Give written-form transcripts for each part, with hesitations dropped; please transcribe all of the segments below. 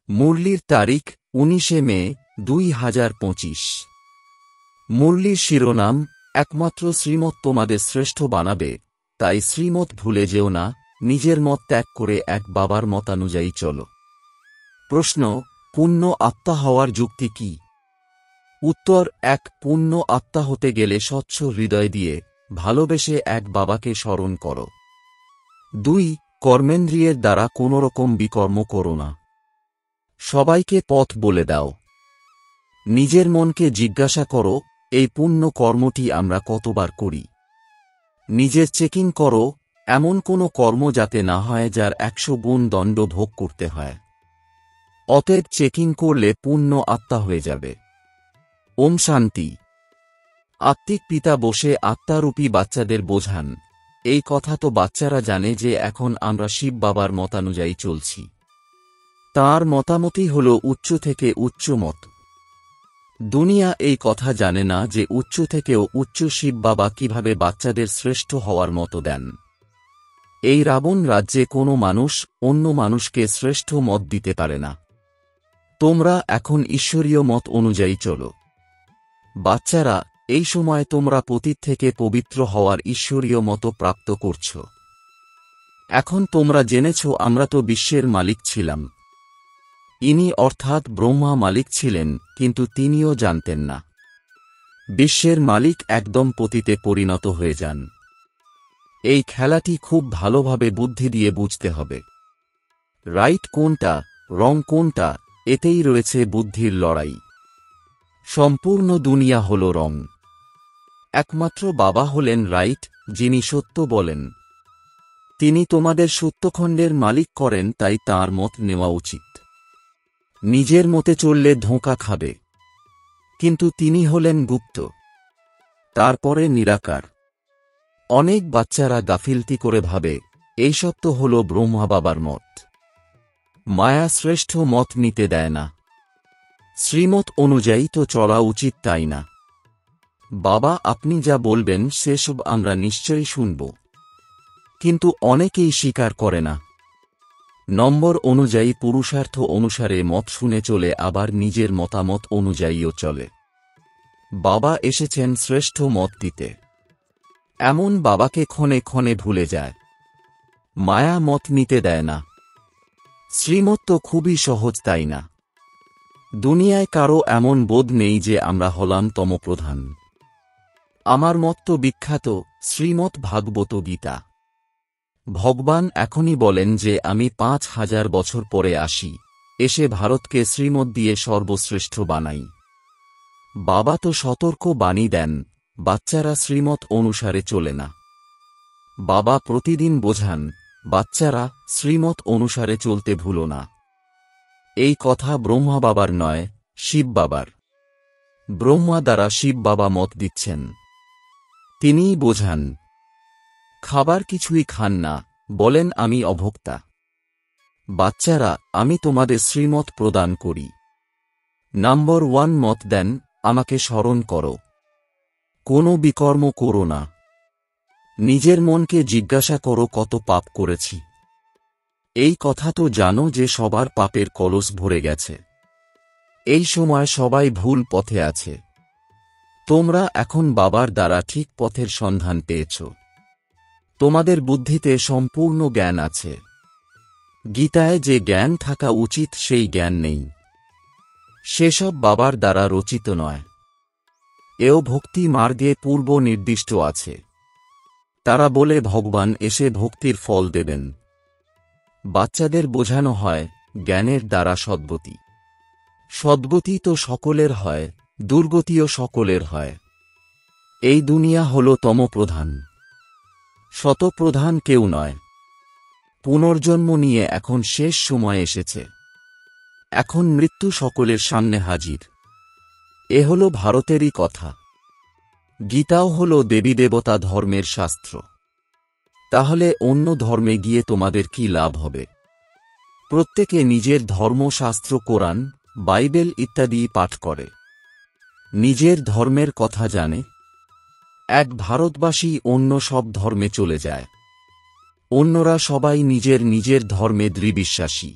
মুরলির তারিখ ১৯ মে ২০২৫। মুরলির শিরোনাম, একমাত্র শ্রীমত তোমাদের শ্রেষ্ঠ বানাবে, তাই শ্রীমত ভুলে যেও না, নিজের মত ত্যাগ করে এক বাবার মতানুযায়ী চলো। প্রশ্ন, পূর্ণ আত্মা হওয়ার যুক্তি কি? উত্তর, এক পূর্ণ আত্মা হতে গেলে স্বচ্ছ হৃদয় দিয়ে ভালোবেসে এক বাবাকে স্মরণ করো। ২. কর্মেন্দ্রিয়ের দ্বারা কোনোরকম বিকর্ম করো না। সবাইকে পথ বলে দাও। নিজের মনকে জিজ্ঞাসা করো, এই পুণ্য কর্মটি আমরা কতবার করি। নিজের চেকিং করো, এমন কোনো কর্ম যাতে না হয় যার ১০০ গুণ দণ্ড ভোগ করতে হয়। অতএব চেকিং করলে পূর্ণ আত্মা হয়ে যাবে। ওম শান্তি। আত্মিক পিতা বসে আত্মারূপী বাচ্চাদের বোঝান, এই কথা তো বাচ্চারা জানে যে এখন আমরা শিব বাবার মতানুযায়ী চলছি। তাঁর মতামতই হল উচ্চ থেকে উচ্চ মত। দুনিয়া এই কথা জানে না যে উচ্চ থেকেও উচ্চ শিব বাবা কিভাবে বাচ্চাদের শ্রেষ্ঠ হওয়ার মতো দেন। এই রাবণ রাজ্যে কোনো মানুষ অন্য মানুষকে শ্রেষ্ঠ মত দিতে পারে না। তোমরা এখন ঈশ্বরীয় মত অনুযায়ী চলো। বাচ্চারা, এই সময় তোমরা পতীত থেকে পবিত্র হওয়ার ঈশ্বরীয় মত প্রাপ্ত করছ। এখন তোমরা জেনেছ আমরা তো বিশ্বের মালিক ছিলাম। ইনি অর্থাৎ ব্রহ্মা মালিক ছিলেন, কিন্তু তিনিও জানতেন না। বিশ্বের মালিক একদম পতীতে পরিণত হয়ে যান। এই খেলাটি খুব ভালোভাবে বুদ্ধি দিয়ে বুঝতে হবে। রাইট কোনটা, রং কোনটা, এতেই রয়েছে বুদ্ধির লড়াই। সম্পূর্ণ দুনিয়া হল রং। একমাত্র বাবা হলেন রাইট, যিনি সত্য বলেন। তিনি তোমাদের সত্যখণ্ডের মালিক করেন, তাই তাঁর মত নেওয়া উচিত। নিজের মতে চললে ধোঁকা খাবে। কিন্তু তিনি হলেন গুপ্ত, তারপরে নিরাকার। অনেক বাচ্চারা গাফিলতি করে ভাবে এইসব তো হল ব্রহ্মা বাবার মত। মায়া শ্রেষ্ঠ মত নিতে দেয় না। শ্রীমত অনুযায়ী তো চলা উচিত, তাই না? বাবা আপনি যা বলবেন সেসব আমরা নিশ্চয়ই শুনব। কিন্তু অনেকেই স্বীকার করে না। নম্বর অনুযায়ী পুরুষার্থ অনুসারে মত শুনে চলে, আবার নিজের মতামত অনুযায়ীও চলে। বাবা এসেছেন শ্রেষ্ঠ মত দিতে। এমন বাবাকে ক্ষণে ক্ষণে ভুলে যায়। মায়া মত নিতে দেয় না। শ্রীমত তো খুবই সহজ, তাই না? দুনিয়ায় কারো এমন বোধ নেই যে আমরা হলাম তমপ্রধান। আমার মত তো বিখ্যাত, শ্রীমৎ ভাগবত গীতা। ভগবান এখনই বলেন যে আমি ৫,০০০ বছর পরে আসি, এসে ভারতকে শ্রীমৎ দিয়ে সর্বশ্রেষ্ঠ বানাই। বাবা তো সতর্ক বাণী দেন, বাচ্চারা শ্রীমৎ অনুসারে চলে না। বাবা প্রতিদিন বোঝান, বাচ্চারা শ্রীমৎ অনুসারে চলতে ভুলো না। এই কথা ব্রহ্মা বাবার নয়, শিব বাবার। ব্রহ্মা দ্বারা শিব বাবা মত দিচ্ছেন। তিনিই বোঝান। খাবার কিছুই খান না, বলেন আমি অভোক্তা। বাচ্চারা, আমি তোমাদের শ্রীমত প্রদান করি। নম্বর 1 মত দেন, আমাকে স্মরণ করো। কোনো বিকর্ম করো না। নিজের মনকে জিজ্ঞাসা করো কত পাপ করেছি। এই কথা তো জানো যে সবার পাপের কলস ভরে গেছে। এই সময় সবাই ভুল পথে আছে। তোমরা এখন বাবার দ্বারা ঠিক পথের সন্ধান পেয়েছ। তোমাদের বুদ্ধিতে সম্পূর্ণ জ্ঞান আছে। গীতায় যে জ্ঞান থাকা উচিত সেই জ্ঞান নেই। সেসব বাবার দ্বারা রচিত নয়। এও ভক্তি মার্গে পূর্ব নির্দিষ্ট আছে। তারা বলে ভগবান এসে ভক্তির ফল দেবেন। বাচ্চাদের বোঝানো হয় জ্ঞানের দ্বারা সদ্গতি। সদ্গতি তো সকলের হয়, দুর্গতিও সকলের হয়। এই দুনিয়া হল তমপ্রধান। শতপ্রধান কেউ নয়। পুনর্জন্ম নিয়ে এখন শেষ সময় এসেছে। এখন মৃত্যু সকলের সামনে হাজির। এ হল ভারতেরই কথা। গীতাও হল দেবী দেবতা ধর্মের শাস্ত্র। তাহলে অন্য ধর্মে গিয়ে তোমাদের কি লাভ হবে? প্রত্যেকে নিজের ধর্মশাস্ত্র, কোরআন, বাইবেল ইত্যাদি পাঠ করে। নিজের ধর্মের কথা জানে। এক ভারতবাসী অন্য সব ধর্মে চলে যায়। অন্যরা সবাই নিজের নিজের ধর্মে দৃঢ় বিশ্বাসী।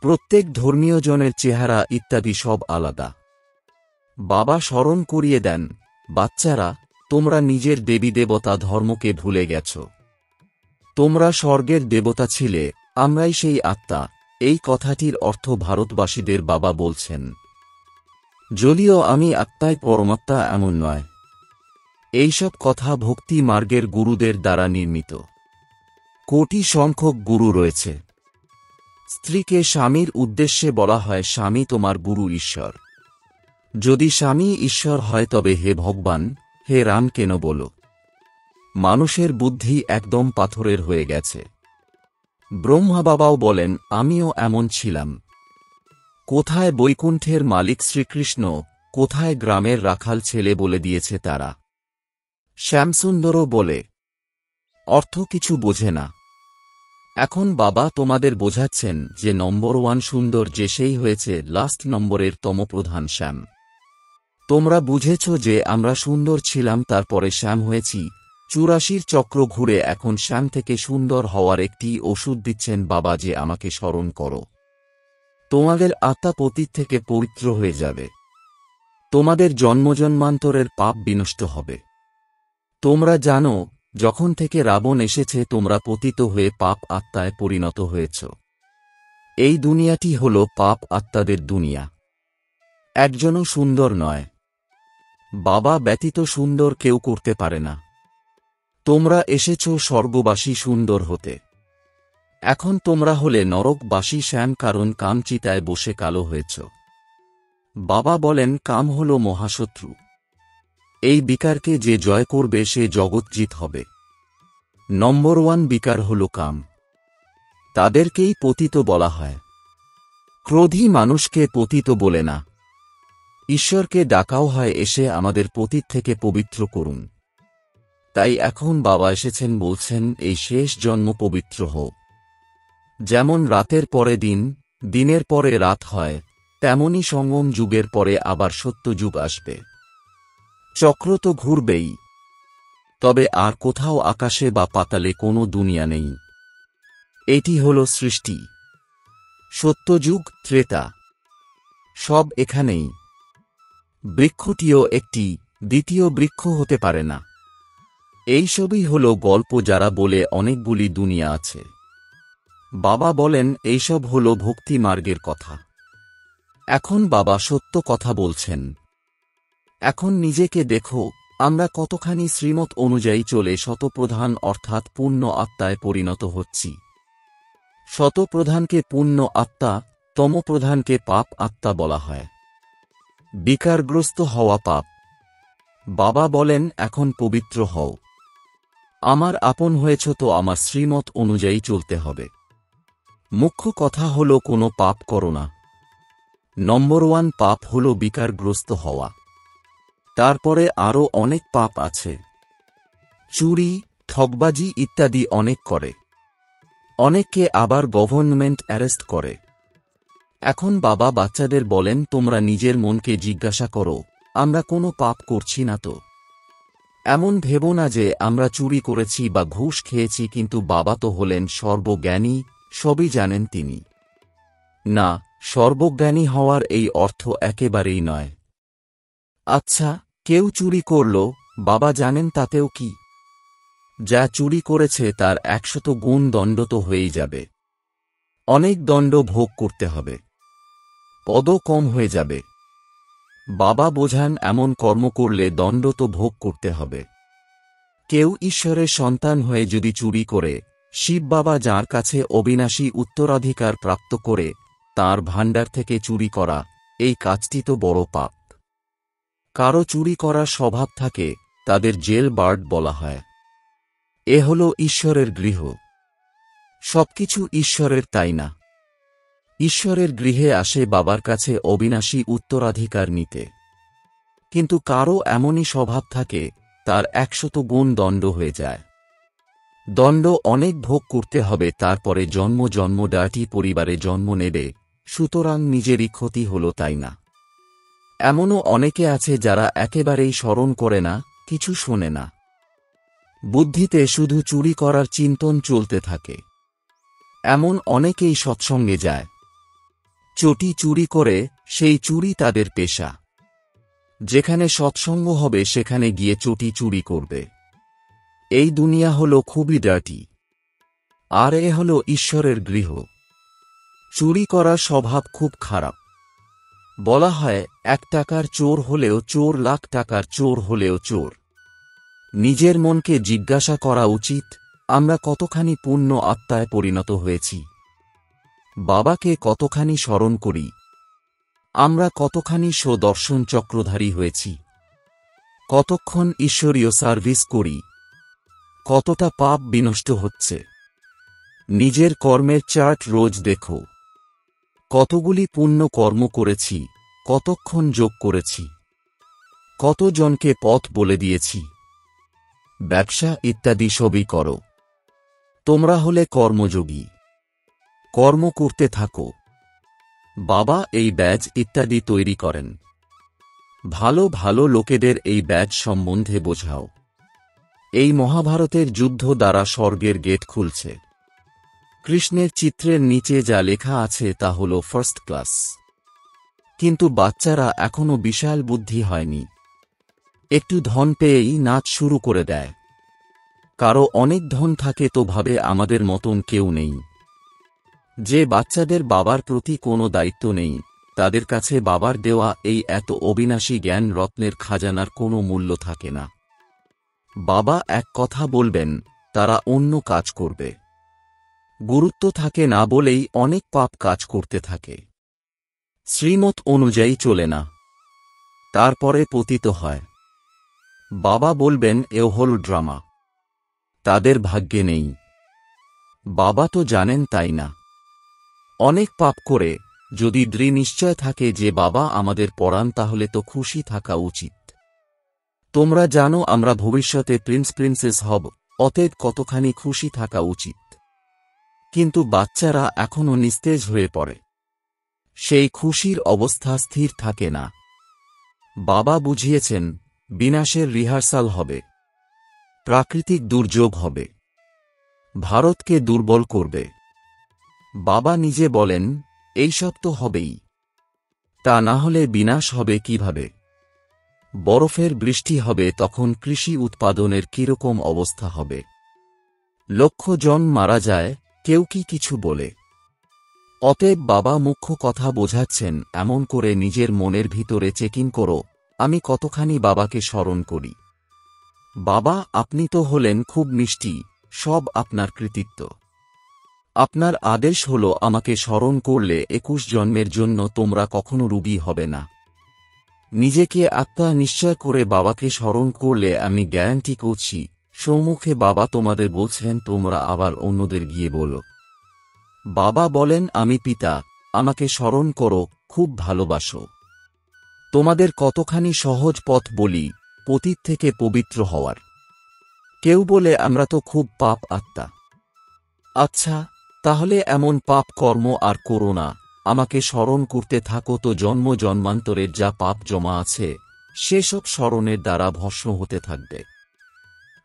প্রত্যেক ধর্মীয় জনের চেহারা ইত্যাদি সব আলাদা। বাবা স্মরণ করিয়ে দেন, বাচ্চারা, তোমরা নিজের দেবী দেবতা ধর্মকে ভুলে গেছ। তোমরা স্বর্গের দেবতা ছিলে, আমরাই সেই আত্মা। এই কথাটির অর্থ ভারতবাসীদের বাবা বলছেন। যদিও আমি আত্মাই পরমাত্মা এমন নয়। এইসব কথা ভক্তি মার্গের গুরুদের দ্বারা নির্মিত। কোটি সংখ্যক গুরু রয়েছে। স্ত্রীকে স্বামীর উদ্দেশ্যে বলা হয়, স্বামী তোমার গুরু ঈশ্বর। যদি স্বামী ঈশ্বর হয় তবে হে ভগবান, হে রাম কেন বলো? মানুষের বুদ্ধি একদম পাথরের হয়ে গেছে। ব্রহ্মা বাবাও বলেন, আমিও এমন ছিলাম। কোথায় বৈকুণ্ঠের মালিক শ্রীকৃষ্ণ, কোথায় গ্রামের রাখাল ছেলে বলে দিয়েছে তারা। শ্যামসুন্দরও বলে, অর্থ কিছু বোঝে না। এখন বাবা তোমাদের বোঝাচ্ছেন যে নম্বর 1 সুন্দর যে সেই হয়েছে লাস্ট নম্বরের তমপ্রধান শ্যাম। তোমরা বুঝেছ যে আমরা সুন্দর ছিলাম, তারপরে শ্যাম হয়েছি। 84 চক্র ঘুরে এখন শ্যাম থেকে সুন্দর হওয়ার একটি ওষুধ দিচ্ছেন বাবা, যে আমাকে স্মরণ করো। তোমাদের আত্মা পতীত থেকে পবিত্র হয়ে যাবে। তোমাদের জন্মজন্মান্তরের পাপ বিনষ্ট হবে। তোমরা জানো, যখন থেকে রাবণ এসেছে তোমরা পতিত হয়ে পাপ আত্মায় পরিণত হয়েছ। এই দুনিয়াটি হল পাপ আত্মাদের দুনিয়া। একজনও সুন্দর নয়। বাবা ব্যতীত সুন্দর কেউ করতে পারে না। তোমরা এসেছ স্বর্গবাসী সুন্দর হতে। এখন তোমরা হলে নরকবাসী শ্যাম, কারণ কামচিতায় বসে কালো হয়েছ। বাবা বলেন, কাম হল মহাশত্রু। এই বিকারকে যে জয় করবে সে জগৎজিৎ হবে। নম্বর 1 বিকার হল কাম। তাদেরকেই পতিত বলা হয়। ক্রোধী মানুষকে পতিত বলে না। ঈশ্বরকে ডাকাও হয়, এসে আমাদের পতিত থেকে পবিত্র করুন। তাই এখন বাবা এসেছেন, বলছেন এই শেষ জন্ম পবিত্র হও। যেমন রাতের পরে দিন, দিনের পরে রাত হয়, তেমনি সঙ্গম যুগের পরে আবার সত্য যুগ আসবে। চক্র তো ঘুরবেই। তবে আর কোথাও আকাশে বা পাতালে কোনো দুনিয়া নেই। এটি হল সৃষ্টি। সত্যযুগ, ত্রেতা, সব এখানেই। বৃক্ষটিও একটি দ্বিতীয় বৃক্ষ হতে পারে না। এইসবই হল গল্প যারা বলে অনেকগুলি দুনিয়া আছে। বাবা বলেন, এইসব হল ভক্তি মার্গের কথা। এখন বাবা সত্য কথা বলছেন। এখন নিজেকে দেখো, আমরা কতখানি শ্রীমত অনুযায়ী চলে শতপ্রধান অর্থাৎ পূর্ণ আত্মায় পরিণত হচ্ছি। শতপ্রধানকে পূর্ণ আত্মা, তমপ্রধানকে পাপ আত্মা বলা হয়। বিকারগ্রস্ত হওয়া পাপ। বাবা বলেন, এখন পবিত্র হও। আমার আপন হয়েছ তো আমার শ্রীমত অনুযায়ী চলতে হবে। মুখ্য কথা হল কোনো পাপ করো না। নম্বর 1 পাপ হল বিকারগ্রস্ত হওয়া। তারপরে আরও অনেক পাপ আছে। চুরি, ঠকবাজি ইত্যাদি অনেক করে। অনেককে আবার গভর্নমেন্ট অ্যারেস্ট করে। এখন বাবা বাচ্চাদের বলেন, তোমরা নিজের মনকে জিজ্ঞাসা করো, আমরা কোনো পাপ করছি না তো? এমন ভেবো না যে আমরা চুরি করেছি বা ঘুষ খেয়েছি, কিন্তু বাবা তো হলেন সর্বজ্ঞানী, সবই জানেন তিনি। না, সর্বজ্ঞানী হওয়ার এই অর্থ একেবারেই নয়। আচ্ছা, কেউ চুরি করল, বাবা জানেন তাতেও কি? যা চুরি করেছে তার 100 গুণ দণ্ড তো হয়েই যাবে। অনেক দণ্ড ভোগ করতে হবে। পদও কম হয়ে যাবে। বাবা বোঝান, এমন কর্ম করলে দণ্ড তো ভোগ করতে হবে। কেউ ঈশ্বরের সন্তান হয়ে যদি চুরি করে, শিব বাবা যার কাছে অবিনাশী উত্তরাধিকার প্রাপ্ত করে তার ভাণ্ডার থেকে চুরি করা, এই কাজটি তো বড় পাপ। কারো চুরি করার স্বভাব থাকে, তাদের জেল বার্ড বলা হয়। এ হল ঈশ্বরের গৃহ। সবকিছু ঈশ্বরের, তাই না? ঈশ্বরের গৃহে আসে বাবার কাছে অবিনাশী উত্তরাধিকার নিতে। কিন্তু কারো এমনই স্বভাব থাকে, তার 100 গুণ দণ্ড হয়ে যায়। দণ্ড অনেক ভোগ করতে হবে, তারপরে জন্ম জন্ম ডাটি পরিবারে জন্ম নেবে, সুতরাং নিজেরই ক্ষতি হল, তাই না? এমনও অনেকে আছে যারা একেবারেই স্মরণ করে না, কিছু শোনে না। বুদ্ধিতে শুধু চুরি করার চিন্তন চলতে থাকে। এমন অনেকেই সৎসঙ্গে যায়। চটি চুরি করে, সেই চুরি তাদের পেশা। যেখানে সৎসঙ্গ হবে সেখানে গিয়ে চটি চুরি করবে। এই দুনিয়া হল খুবই ডার্টি, আর এ হল ঈশ্বরের গৃহ। চুরি করার স্বভাব খুব খারাপ। বলা হয় 1 টাকার চোর হলেও চোর, লাখ টাকার চোর হলেও চোর। নিজের মনকে জিজ্ঞাসা করা উচিত, আমরা কতখানি পুণ্য আত্মায় পরিণত হয়েছি? বাবাকে কতখানি স্মরণ করি? আমরা কতখানি দর্শন চক্রধারী হয়েছি? কতক্ষণ ঈশ্বরীয় সার্ভিস করি? কতটা পাপ বিনষ্ট হচ্ছে? নিজের কর্মের চার্ট রোজ দেখো। কতগুলি পুণ্য কর্ম করেছি, কতক্ষণ যোগ করেছি, কতজনকে পথ বলে দিয়েছি। ব্যবসা ইত্যাদি সবই করো। তোমরা হলে কর্মযোগী, কর্ম করতে থাকো। বাবা এই ব্যাজ ইত্যাদি তৈরি করেন। ভালো ভালো লোকেদের এই ব্যাজ সম্বন্ধে বোঝাও। এই মহাভারতের যুদ্ধ দ্বারা স্বর্গের গেট খুলছে। কৃষ্ণের চিত্রের নিচে যা লেখা আছে তা হল ফার্স্ট ক্লাস। কিন্তু বাচ্চারা এখনো বিশাল বুদ্ধি হয়নি। একটু ধন পেয়েই নাচ শুরু করে দেয়। কারো অনেক ধন থাকে তো ভাবে আমাদের মতন কেউ নেই। যে বাচ্চাদের বাবার প্রতি কোনো দায়িত্ব নেই, তাদের কাছে বাবার দেওয়া এই এত অবিনাশী জ্ঞান রত্নের খাজানার কোনো মূল্য থাকে না। বাবা এক কথা বলবেন, তারা অন্য কাজ করবে। গুরুত্ব থাকে না বলেই অনেক পাপ কাজ করতে থাকে। শ্রীমত অনুযায়ী চলে না, তারপরে পতিত হয়। বাবা বলবেন এ হল ড্রামা, তাদের ভাগ্যে নেই। বাবা তো জানেন তাই না? অনেক পাপ করে যদি দৃঢ় নিশ্চয় থাকে যে বাবা আমাদের পড়ান, তাহলে তো খুশি থাকা উচিত। তোমরা জানো আমরা ভবিষ্যতে প্রিন্স প্রিন্সেস হব, অতএব কতখানি খুশি থাকা উচিত। কিন্তু বাচ্চারা এখনো নিস্তেজ হয়ে পড়ে। সেই খুশির অবস্থা স্থির থাকে না। বাবা বুঝিয়েছেন, বিনাশের রিহার্সাল হবে, প্রাকৃতিক দুর্যোগ হবে, ভারতকে দুর্বল করবে। বাবা নিজে বলেন, এইসব তো হবেই, তা না হলে বিনাশ হবে কিভাবে? বরফের বৃষ্টি হবে, তখন কৃষি উৎপাদনের কিরকম অবস্থা হবে? লক্ষ জন মারা যায়, কেউ কি কিছু বলে? অতএব বাবা মুখ্য কথা বোঝাচ্ছেন, এমন করে নিজের মনের ভিতরে চেকিং করো, আমি কতখানি বাবাকে স্মরণ করি। বাবা আপনি তো হলেন খুব মিষ্টি, সব আপনার কৃতিত্ব। আপনার আদেশ হল আমাকে স্মরণ করলে 21 জন্মের জন্য তোমরা কখনো রুবি হবে না। নিজেকে আত্মা নিশ্চয় করে বাবাকে স্মরণ করলে আমি গ্যারান্টি করছি, সম্মুখে বাবা তোমাদের বলছেন, তোমরা আবার অন্যদের গিয়ে বলো। বাবা বলেন, আমি পিতা, আমাকে স্মরণ করো, খুব ভালোবাসো। তোমাদের কতখানি সহজ পথ বলি, পতিত থেকে পবিত্র হওয়ার। কেউ বলে আমরা তো খুব পাপ আত্মা। আচ্ছা, তাহলে এমন পাপ কর্ম আর করো না, আমাকে স্মরণ করতে থাকো, তো জন্ম জন্মান্তরের যা পাপ জমা আছে সেসব স্মরণের দ্বারা ভস্ম হতে থাকবে।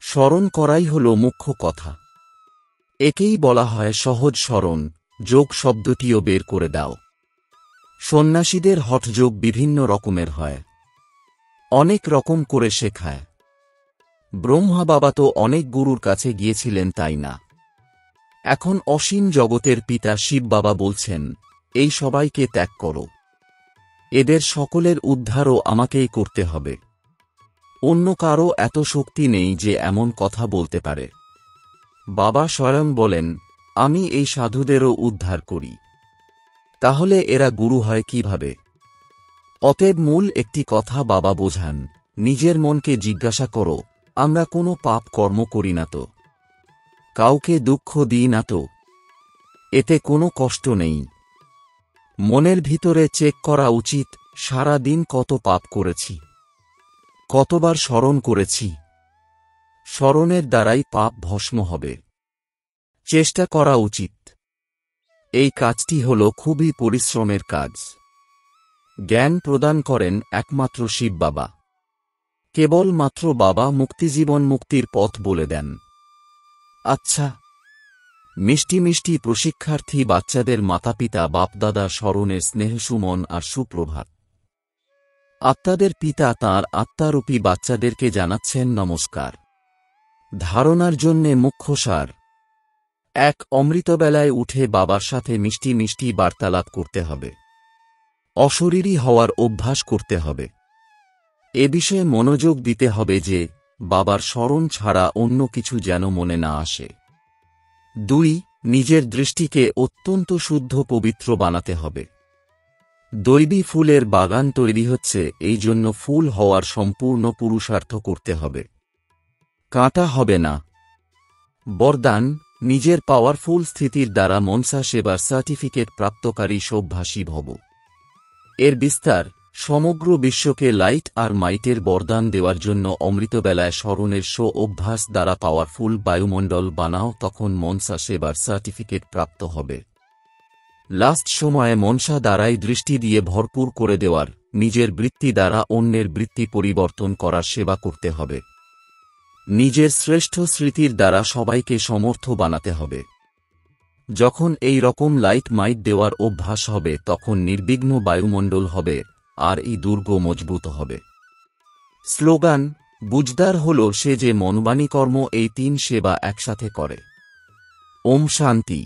স্মরণ করাই হল মুখ্য কথা। একেই বলা হয় সহজ স্মরণ। যোগ শব্দটিও বের করে দাও। সন্ন্যাসীদের হঠযোগ বিভিন্ন রকমের হয়, অনেক রকম করে শেখায়। ব্রহ্মা বাবা তো অনেক গুরুর কাছে গিয়েছিলেন, তাই না? এখন অসীম জগতের পিতা শিব বাবা বলছেন, এই সবাইকে ত্যাগ করো। এদের সকলের উদ্ধারও আমাকেই করতে হবে। অন্য কারো এত শক্তি নেই যে এমন কথা বলতে পারে। বাবা স্বয়ং বলেন, আমি এই সাধুদেরও উদ্ধার করি। তাহলে এরা গুরু হয় কিভাবে? অতএব মূল একটি কথা বাবা বোঝান, নিজের মনকে জিজ্ঞাসা করো, আমরা কোনো পাপ কর্ম করি না তো? কাউকে দুঃখ দিই না তো? এতে কোনো কষ্ট নেই। মনের ভিতরে চেক করা উচিত, সারা দিন কত পাপ করেছি, কতবার স্মরণ করেছি। স্মরণের দ্বারাই পাপ ভস্ম হবে। চেষ্টা করা উচিত। এই কাজটি হল খুবই পরিশ্রমের কাজ। জ্ঞান প্রদান করেন একমাত্র শিব বাবা। কেবলমাত্র বাবা মুক্তিজীবন মুক্তির পথ বলে দেন। আচ্ছা, মিষ্টি মিষ্টি প্রশিক্ষার্থী বাচ্চাদের মাতাপিতা বাপদাদা স্মরণের স্নেহসুমন আর সুপ্রভাত। আত্মাদের পিতা তাঁর আত্মারূপী বাচ্চাদেরকে জানাচ্ছেন নমস্কার। ধারণার জন্যে মুখ্য সার: ১. অমৃতবেলায় উঠে বাবার সাথে মিষ্টি মিষ্টি বার্তালাপ করতে হবে। অশরীরী হওয়ার অভ্যাস করতে হবে। এ বিষয়ে মনোযোগ দিতে হবে যে বাবার স্মরণ ছাড়া অন্য কিছু যেন মনে না আসে। ২. নিজের দৃষ্টিকে অত্যন্ত শুদ্ধ পবিত্র বানাতে হবে। দৈবী ফুলের বাগান তৈরি হচ্ছে, এই জন্য ফুল হওয়ার সম্পূর্ণ পুরুষার্থ করতে হবে। কাঁটা হবে না। বরদান: নিজের পাওয়ারফুল স্থিতির দ্বারা মনসা সেবার সার্টিফিকেট প্রাপ্তকারী সভ্যাসী ভব। এর বিস্তার: সমগ্র বিশ্বকে লাইট আর মাইটের বরদান দেওয়ার জন্য অমৃতবেলায় স্মরণের অভ্যাস দ্বারা পাওয়ারফুল বায়ুমণ্ডল বানাও, তখন মনসা সেবার সার্টিফিকেট প্রাপ্ত হবে। লাস্ট সময়ে মনসা দ্বারাই দৃষ্টি দিয়ে ভরপুর করে দেওয়ার, নিজের বৃত্তি দ্বারা অন্যের বৃত্তি পরিবর্তন করার সেবা করতে হবে। নিজের শ্রেষ্ঠ স্মৃতির দ্বারা সবাইকে সমর্থ বানাতে হবে। যখন এই রকম লাইট মাইট দেওয়ার অভ্যাস হবে তখন নির্বিঘ্ন বায়ুমণ্ডল হবে আর এই দুর্গ মজবুত হবে। স্লোগান: বুঝদার হল সে যে মনবাণী কর্ম এই তিন সেবা একসাথে করে। ওম শান্তি।